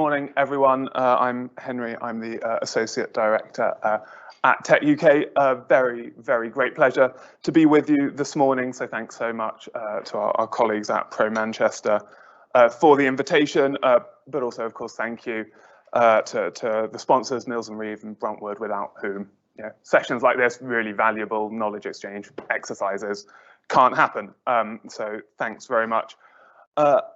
Morning, everyone. I'm Henry. I'm the Associate Director at Tech UK. Very, very great pleasure to be with you this morning. So thanks so much to our colleagues at Pro Manchester for the invitation, but also, of course, thank you to the sponsors, Mills and Reeve and Bruntwood, without whom sessions like this, really valuable knowledge exchange exercises, can't happen. So thanks very much.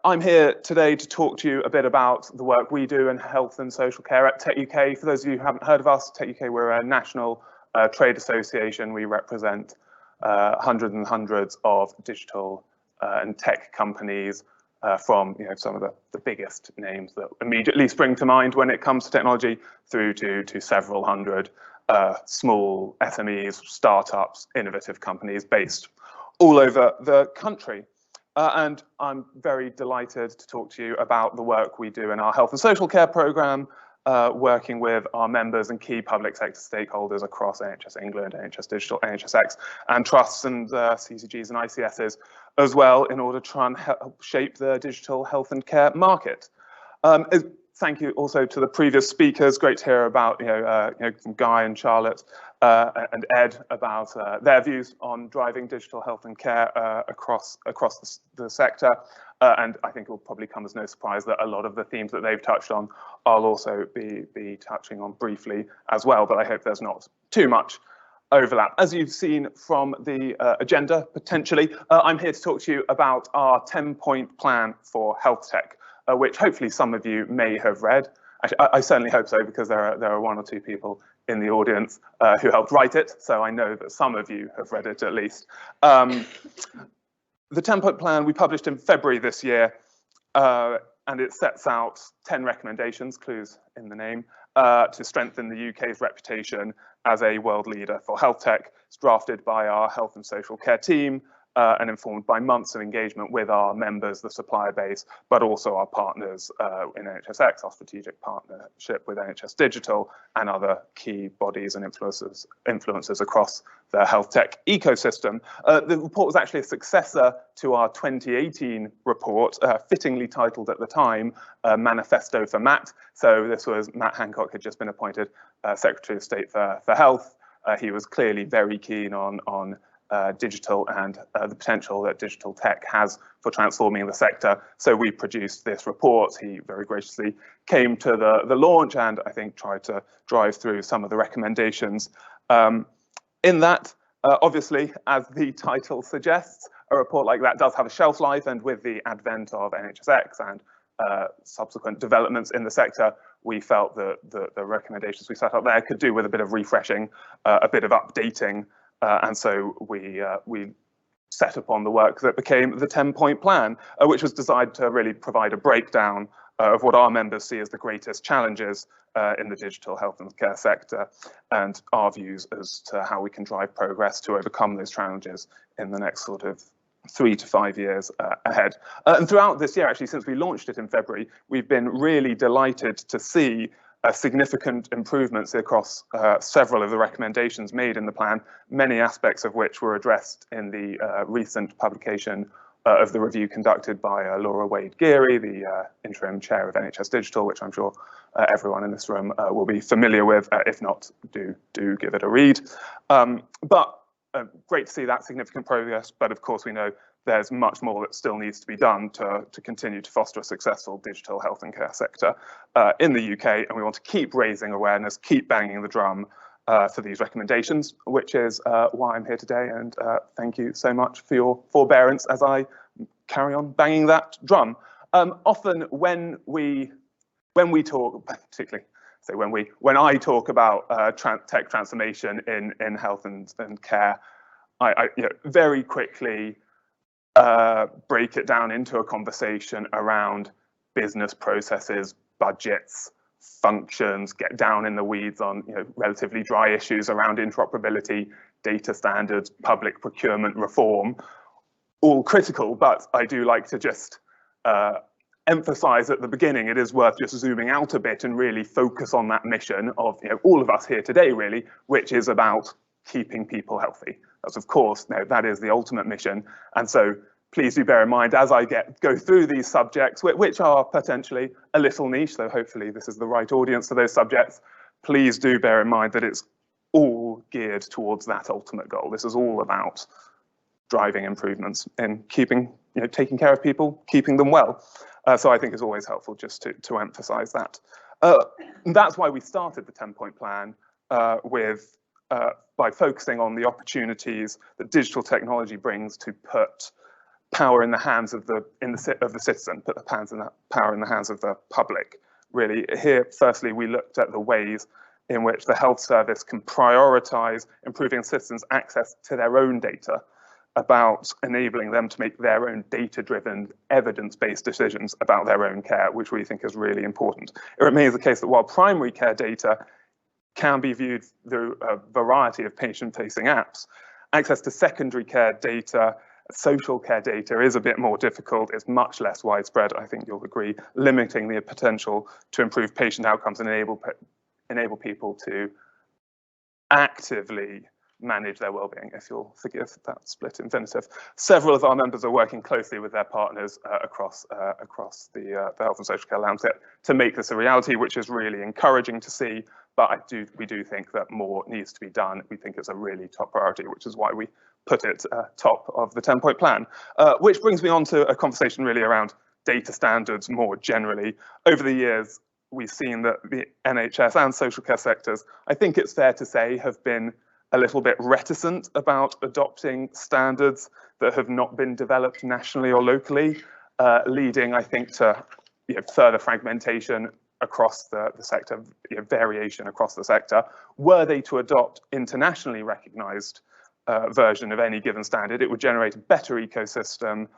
I'm here today to talk to you a bit about the work we do in health and social care at Tech UK. For those of you who haven't heard of us, Tech UK, we're a national trade association. We represent hundreds and hundreds of digital and tech companies from some of the biggest names that immediately spring to mind when it comes to technology, through to several hundred small SMEs, startups, innovative companies based all over the country. And I'm very delighted to talk to you about the work we do in our health and social care programme, working with our members and key public sector stakeholders across NHS England, NHS Digital, NHSX, and trusts and CCGs and ICSs as well, in order to try and help shape the digital health and care market. Thank you also to the previous speakers. Great to hear about from Guy and Charlotte and Ed about their views on driving digital health and care across the sector. And I think it will probably come as no surprise that a lot of the themes that they've touched on, I'll also be touching on briefly as well. But I hope there's not too much overlap. As you've seen from the agenda, potentially, I'm here to talk to you about our 10-point plan for HealthTech, which hopefully some of you may have read. Actually, I certainly hope so, because there are one or two people in the audience who helped write it, so I know that some of you have read it at least. The 10-point plan we published in February this year, and it sets out 10 recommendations, clues in the name, to strengthen the UK's reputation as a world leader for health tech. It's drafted by our health and social care team, and informed by months of engagement with our members, the supplier base, but also our partners in NHSX, our strategic partnership with NHS Digital, and other key bodies and influencers across the health tech ecosystem. The report was actually a successor to our 2018 report, fittingly titled at the time, Manifesto for Matt. So this was Matt Hancock had just been appointed Secretary of State for Health. He was clearly very keen on digital and the potential that digital tech has for transforming the sector. So we produced this report. He very graciously came to the launch and I think tried to drive through some of the recommendations. In that, obviously, as the title suggests, a report like that does have a shelf life, and with the advent of NHSX and subsequent developments in the sector, we felt that the recommendations we set up there could do with a bit of refreshing, a bit of updating. And so we set upon the work that became the 10-point plan, which was designed to really provide a breakdown of what our members see as the greatest challenges in the digital health and care sector, and our views as to how we can drive progress to overcome those challenges in the next sort of 3 to 5 years ahead. And throughout this year, actually, since we launched it in February, we've been really delighted to see significant improvements across several of the recommendations made in the plan, many aspects of which were addressed in the recent publication of the review conducted by Laura Wade-Geary, the interim chair of NHS Digital, which I'm sure everyone in this room will be familiar with. If not, do give it a read. But great to see that significant progress, but of course we know there's much more that still needs to be done to continue to foster a successful digital health and care sector in the UK, and we want to keep raising awareness, keep banging the drum for these recommendations, which is why I'm here today, and thank you so much for your forbearance as I carry on banging that drum. Often when we talk, particularly when I talk about tech transformation in health and care, I very quickly break it down into a conversation around business processes, budgets, functions, get down in the weeds on relatively dry issues around interoperability, data standards, public procurement reform, all critical. But I do like to just emphasize at the beginning, it is worth just zooming out a bit and really focus on that mission of all of us here today, really, which is about keeping people healthy. That's, of course, that is the ultimate mission. And so please do bear in mind as I go through these subjects, which are potentially a little niche, so hopefully this is the right audience for those subjects. Please do bear in mind that it's all geared towards that ultimate goal. This is all about driving improvements in taking care of people, keeping them well. So I think it's always helpful just to emphasize that. That's why we started the 10-point plan by focusing on the opportunities that digital technology brings to put power in the hands of the citizen, put the power in the hands of the public. Really, here, firstly, we looked at the ways in which the health service can prioritize improving citizens' access to their own data, about enabling them to make their own data-driven, evidence-based decisions about their own care, which we think is really important. It remains the case that while primary care data can be viewed through a variety of patient-facing apps, access to secondary care data, social care data is a bit more difficult. It's much less widespread, I think you'll agree, limiting the potential to improve patient outcomes and enable people to actively manage their well-being, if you'll forgive that split infinitive. Several of our members are working closely with their partners across the health and social care landscape to make this a reality, which is really encouraging to see. But we do think that more needs to be done. We think it's a really top priority, which is why we put it top of the 10-point plan. Which brings me on to a conversation really around data standards more generally. Over the years, we've seen that the NHS and social care sectors, I think it's fair to say, have been a little bit reticent about adopting standards that have not been developed nationally or locally, leading, I think, to further fragmentation across the sector, variation across the sector. Were they to adopt internationally recognized version of any given standard, it would generate a better ecosystem,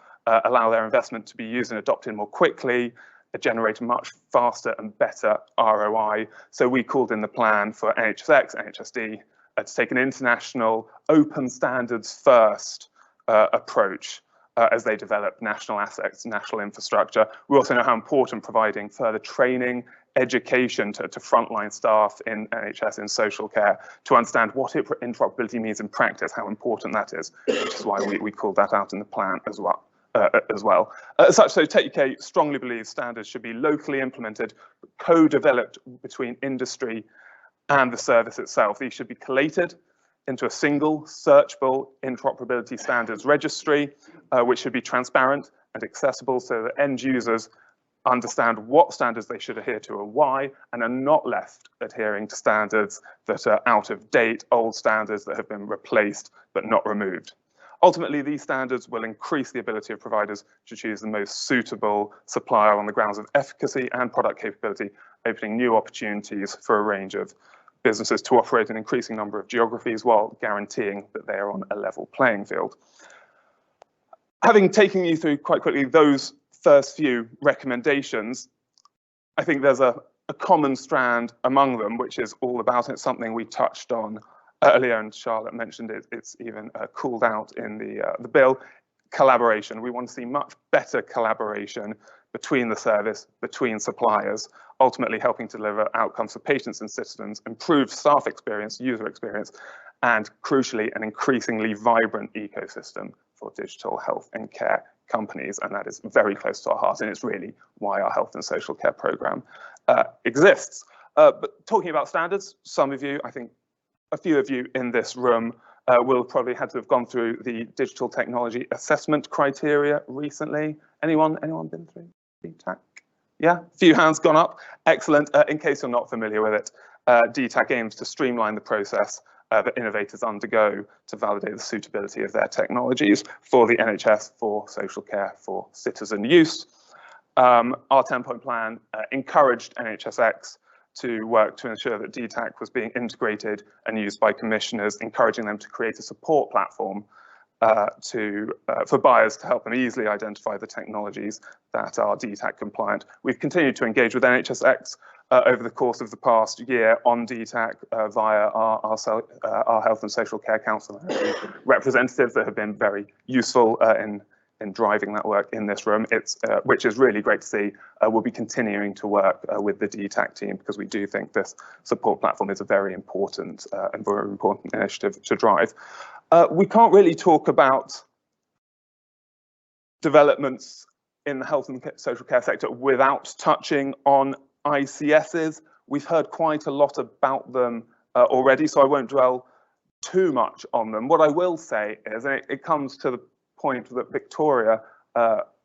allow their investment to be used and adopted more quickly, generate a much faster and better ROI. So we called in the plan for NHSX, NHSD, to take an international open standards first approach as they develop national assets, national infrastructure. We also know how important providing further training, education to frontline staff in NHS in social care to understand what interoperability means in practice, how important that is, which is why we called that out in the plan as well. As such, so Tech UK strongly believes standards should be locally implemented, co-developed between industry and the service itself. These should be collated into a single searchable interoperability standards registry, which should be transparent and accessible so that end users understand what standards they should adhere to and why, and are not left adhering to standards that are out of date, old standards that have been replaced but not removed. Ultimately, these standards will increase the ability of providers to choose the most suitable supplier on the grounds of efficacy and product capability, opening new opportunities for a range of businesses to operate an increasing number of geographies while guaranteeing that they are on a level playing field. Having taken you through quite quickly those first few recommendations, I think there's a common strand among them, which is all about it, something we touched on earlier, and Charlotte mentioned it, it's even called out in the bill, collaboration. We want to see much better collaboration between the service, between suppliers, ultimately helping to deliver outcomes for patients and citizens, improve staff experience, user experience, and crucially, an increasingly vibrant ecosystem for digital health and care companies. And that is very close to our heart, and it's really why our health and social care program exists. But talking about standards, some of you, I think a few of you in this room will probably had to have gone through the digital technology assessment criteria recently. Anyone been through DTAC? Yeah, a few hands gone up. Excellent. In case you're not familiar with it, DTAC aims to streamline the process that innovators undergo to validate the suitability of their technologies for the NHS, for social care, for citizen use. Our 10-point plan encouraged NHSX to work to ensure that DTAC was being integrated and used by commissioners, encouraging them to create a support platform for buyers to help them easily identify the technologies that are DTAC compliant. We've continued to engage with NHSX over the course of the past year on DTAC via our Health and Social Care Council representatives that have been very useful in driving that work in this room, which is really great to see. We'll be continuing to work with the DTAC team because we do think this support platform is a very important initiative to drive. We can't really talk about developments in the health and social care sector without touching on ICSs. We've heard quite a lot about them already, so I won't dwell too much on them. What I will say is, and it comes to the point that Victoria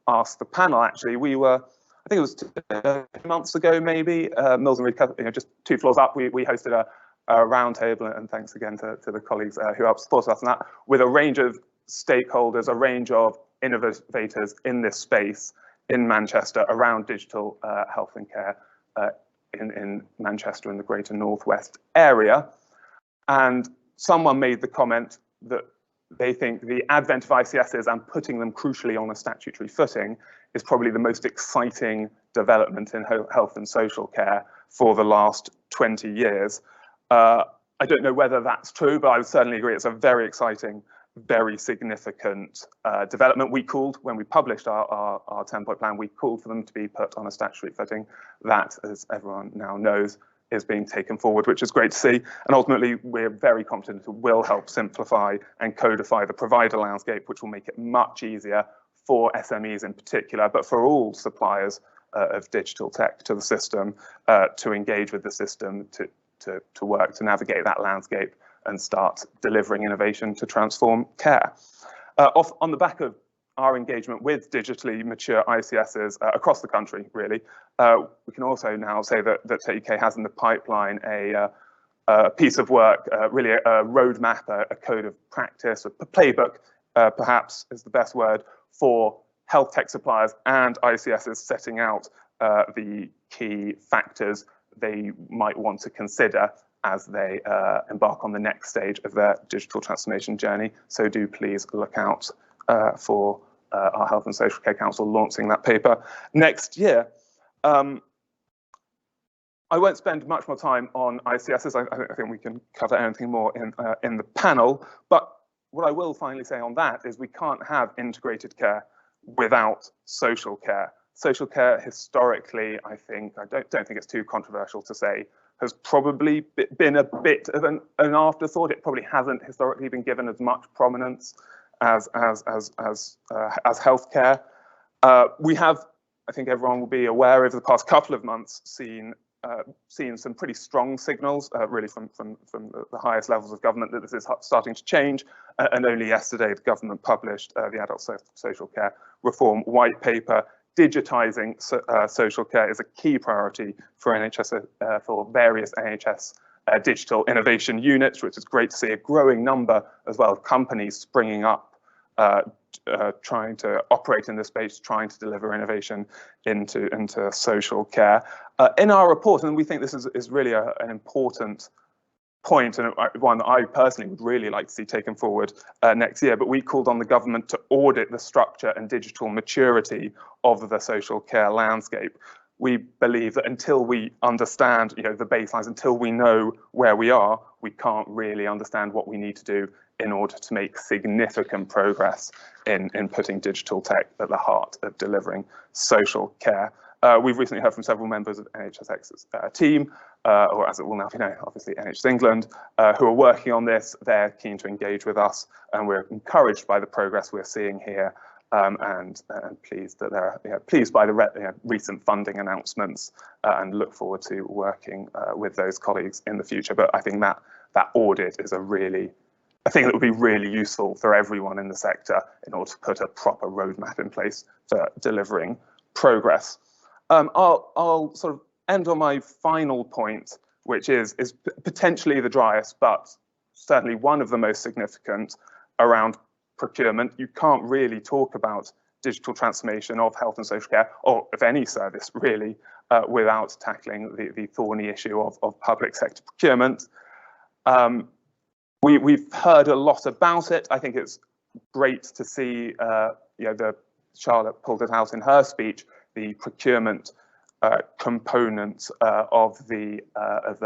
asked the panel, actually, we were, I think it was 2 months ago maybe, Mills and Reed, just 2 floors up, we hosted a roundtable, and thanks again to the colleagues who helped support us on that, with a range of stakeholders, a range of innovators in this space in Manchester around digital health and care in Manchester and the greater northwest area. And someone made the comment that they think the advent of ICSs and putting them crucially on a statutory footing is probably the most exciting development in health and social care for the last 20 years. I don't know whether that's true, but I would certainly agree it's a very exciting, very significant development. We called, when we published our 10-point plan, we called for them to be put on a statutory footing. That, as everyone now knows, is being taken forward, which is great to see. And ultimately, we're very confident it will help simplify and codify the provider landscape, which will make it much easier for SMEs in particular, but for all suppliers of digital tech to the system to engage with the system, to work, to navigate that landscape and start delivering innovation to transform care. On the back of our engagement with digitally mature ICSs across the country, really, we can also now say that UK has in the pipeline a piece of work, really a roadmap, a code of practice, a playbook, perhaps is the best word, for health tech suppliers and ICSs, setting out the key factors they might want to consider as they embark on the next stage of their digital transformation journey. So do please look out for our Health and Social Care Council launching that paper next year. I won't spend much more time on ICSs. I think we can cover anything more in the panel. But what I will finally say on that is we can't have integrated care without social care. Social care historically, I don't think it's too controversial to say, has probably been a bit of an afterthought. It probably hasn't historically been given as much prominence as healthcare. We have, I think everyone will be aware, over the past couple of months, seen some pretty strong signals, really from the highest levels of government, that this is starting to change. And only yesterday, the government published the Adult Social Care Reform White Paper. Digitising social care is a key priority for NHS, for various NHS digital innovation units, which is great to see. A growing number as well of companies springing up, trying to operate in this space, trying to deliver innovation into social care. In our report, and we think this is really an important point, and one that I personally would really like to see taken forward next year, but we called on the government to audit the structure and digital maturity of the social care landscape. We believe that until we understand, the baselines, until we know where we are, we can't really understand what we need to do in order to make significant progress in putting digital tech at the heart of delivering social care. We've recently heard from several members of NHSX's team, or as it will now be known, obviously NHS England, who are working on this. They're keen to engage with us, and we're encouraged by the progress we're seeing here, and pleased that they're pleased by the recent funding announcements, and look forward to working with those colleagues in the future. But I think that audit is a thing that would be really useful for everyone in the sector in order to put a proper roadmap in place for delivering progress. I'll sort of end on my final point, which is potentially the driest, but certainly one of the most significant, around procurement. You can't really talk about digital transformation of health and social care, or of any service really, without tackling the thorny issue of public sector procurement. We've heard a lot about it. I think it's great to see, Charlotte pulled it out in her speech, the procurement component of the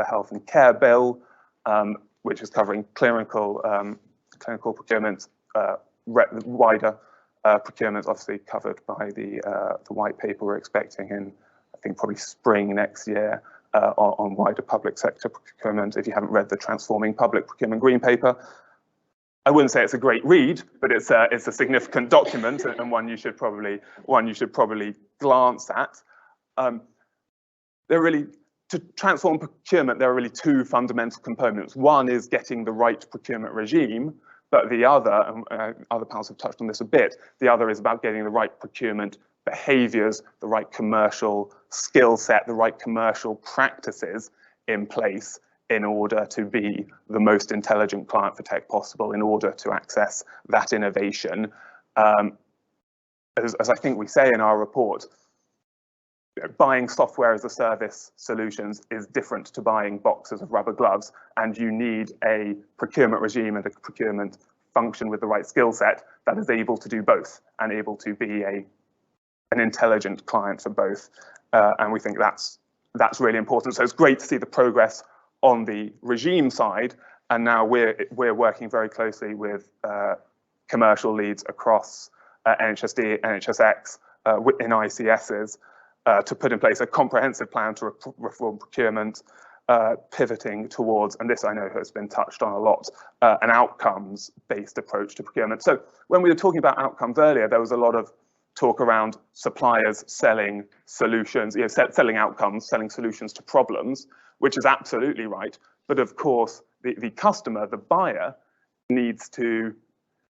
health and care bill, which is covering clinical procurement, wider procurement, obviously covered by the white paper we're expecting in, I think, probably spring next year, on wider public sector procurement. If you haven't read the Transforming Public Procurement Green Paper, I wouldn't say it's a great read, but it's a significant document and one you should probably glance at. To transform procurement, there are really two fundamental components. One is getting the right procurement regime, but the other, and other panels have touched on this a bit, the other is about getting the right procurement behaviors, the right commercial skill set, the right commercial practices in place in order to be the most intelligent client for tech possible, in order to access that innovation. As I think we say in our report, buying software as a service solutions is different to buying boxes of rubber gloves, and you need a procurement regime and a procurement function with the right skill set that is able to do both and able to be an intelligent client for both. And we think that's really important. So it's great to see the progress on the regime side, and now we're working very closely with commercial leads across NHSD, NHSX, in ICSs to put in place a comprehensive plan to reform procurement, pivoting towards, and this I know has been touched on a lot, an outcomes-based approach to procurement. So when we were talking about outcomes earlier, there was a lot of talk around suppliers selling solutions, selling outcomes, selling solutions to problems, which is absolutely right. But of course, the customer, the buyer, needs to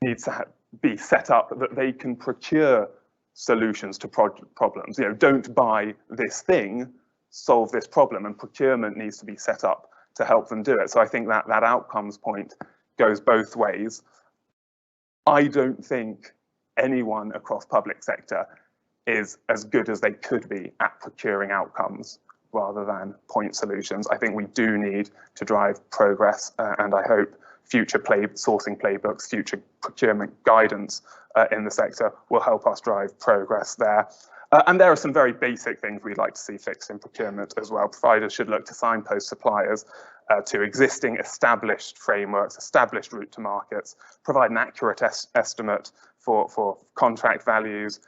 be set up that they can procure solutions to problems. Don't buy this thing, solve this problem, and procurement needs to be set up to help them do it. So I think that outcomes point goes both ways. I don't think anyone across public sector is as good as they could be at procuring outcomes rather than point solutions. I think we do need to drive progress, and I hope future sourcing playbooks, future procurement guidance in the sector will help us drive progress there. And there are some very basic things we'd like to see fixed in procurement as well. Providers should look to signpost suppliers to existing established frameworks, established route to markets, provide an accurate estimate for contract values,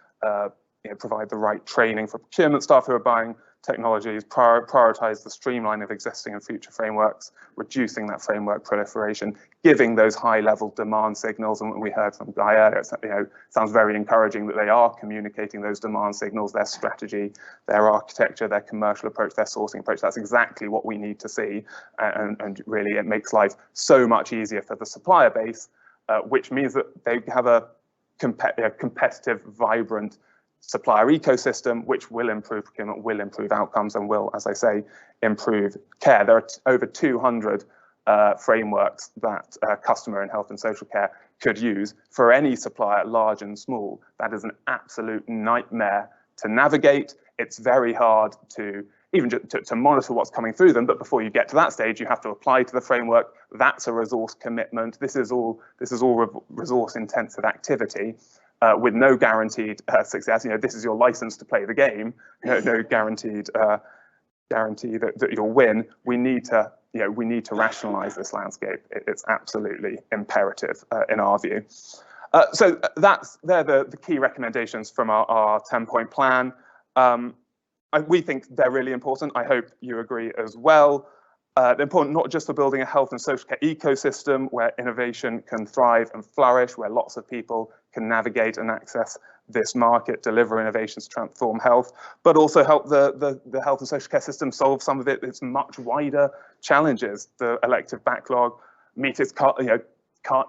provide the right training for procurement staff who are buying technologies, prioritize the streamline of existing and future frameworks, reducing that framework proliferation, giving those high-level demand signals. And we heard from Guy earlier, sounds very encouraging that they are communicating those demand signals, their strategy, their architecture, their commercial approach, their sourcing approach. That's exactly what we need to see. And really, it makes life so much easier for the supplier base, which means that they have a competitive, vibrant supplier ecosystem, which will improve procurement, will improve outcomes, and will, as I say, improve care. There are over 200 frameworks that customer in health and social care could use. For any supplier, large and small, that is an absolute nightmare to navigate. It's very hard to even to monitor what's coming through them, but before you get to that stage, you have to apply to the framework. That's a resource commitment. This is all resource-intensive activity. With no guaranteed success. This is your license to play the game. No guaranteed guarantee that you'll win. We need to rationalize this landscape. It's absolutely imperative in our view. So they're the key recommendations from our 10-point plan. We think they're really important. I hope you agree as well. They're important not just for building a health and social care ecosystem where innovation can thrive and flourish, where lots of people can navigate and access this market, deliver innovations, transform health, but also help the health and social care system solve some of its much wider challenges. The elective backlog, meet its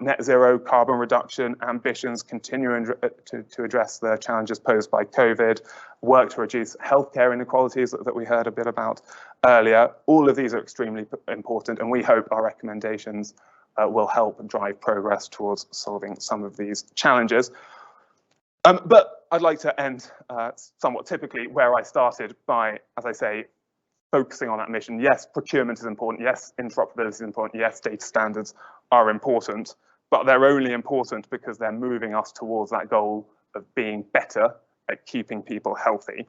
net zero carbon reduction ambitions, continuing to address the challenges posed by COVID, work to reduce healthcare inequalities that we heard a bit about earlier. All of these are extremely important, and we hope our recommendations will help drive progress towards solving some of these challenges. But I'd like to end somewhat typically where I started by, as I say, focusing on that mission. Yes, procurement is important. Yes, interoperability is important. Yes, data standards are important, but they're only important because they're moving us towards that goal of being better at keeping people healthy.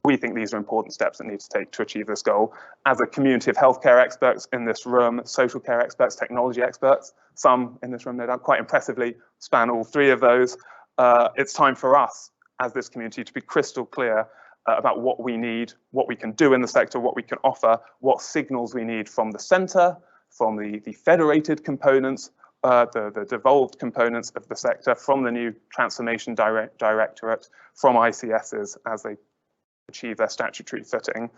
We think these are important steps that need to take to achieve this goal. As a community of healthcare experts in this room, social care experts, technology experts, some in this room, no doubt, quite impressively span all three of those. It's time for us as this community to be crystal clear about what we need, what we can do in the sector, what we can offer, what signals we need from the centre, from the federated components, the devolved components of the sector from the new Transformation Directorate, from ICSs as they achieve their statutory footing,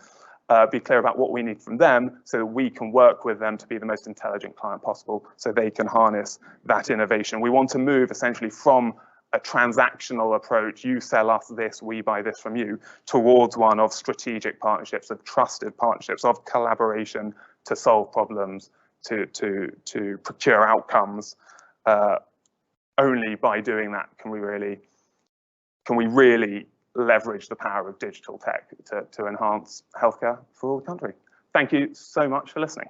be clear about what we need from them so that we can work with them to be the most intelligent client possible so they can harness that innovation. We want to move essentially from a transactional approach, you sell us this, we buy this from you, towards one of strategic partnerships, of trusted partnerships, of collaboration to solve problems, to procure outcomes. Only by doing that can we really leverage the power of digital tech to enhance healthcare for all the country. Thank you so much for listening.